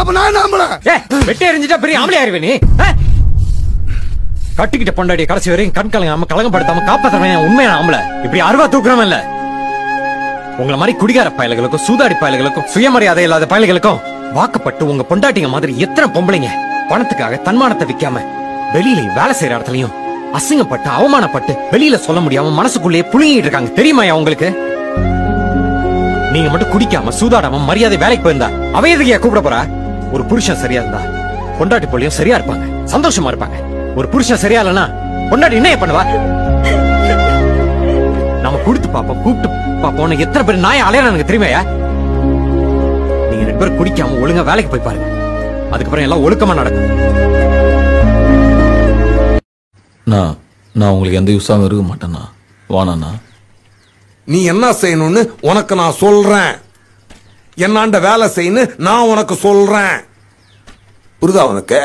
அப்ப நான் நம்பல. வெட்டி எறிஞ்சிட்டா பெரிய ஆம்பளை ஆயிருவே நீ. கட்டிக்கிட்ட பொண்டாடிய கடைசி வரையும் கண் கலங்காம கலங்கப்படுத்தாம காப்பாத்துறவன் உண்மையான ஆம்பளை. இப்படி அருவா தூக்குறவன் இல்ல. உங்களை மாதிரி குடிகார பயல்களுக்கும் சூதாடி பயல்களுக்கும் சுயமரியாதை இல்லாத பயல்களுக்கும் வாக்கப்பட்டு உங்க பொண்டாட்டிங்க மாதிரி எத்தனை பொம்பளைங்க பணத்துக்காக தன்மானத்தை விக்காம வெளியில வேலை செய்யற இடத்துலயும் அசிங்கப்பட்டு அவமானப்பட்டு வெளியில சொல்ல முடியாம மனசுக்குள்ளேயே புழுங்கிட்டு இருக்காங்க தெரியுமாயா உங்களுக்கு? நீங்க மட்டும் குடிக்காம சூதாடாம மரியாதை வேலைக்கு போயிருந்தா அவ எதுக்கு கூப்பிட போறா? ஒரு புருஷன் சரியா இருந்தா பொண்டாட்டி போலியும் சரியா இருப்பாங்க, சந்தோஷமா இருப்பாங்க. ஒரு புருஷன் சரியா இல்லைன்னா பொண்டாட்டி என்ன பண்ணுவா? நம்ம கொடுத்து பாப்போம் கூப்பிட்டு பாப்போம் எத்தனை பேர் நாய அலையறானுங்க தெரியுமாயா? நீங்க 2 பேரும் குடிக்காம ஒழுங்கா வேலைக்கு போய் பாருங்க, அதுக்கப்புறம் எல்லாம் ஒழுக்கமா நடக்கும். நான் உங்களுக்கு எந்த யூஸாகவும் இருக்க மாட்டேண்ணா. வாணா நீ என்ன செய்யணும்னு உனக்கு நான் சொல்றேன். என்னாண்ட வேலை செய்யணும் நான் உனக்கு சொல்றேன். புரியுதா உனக்கு?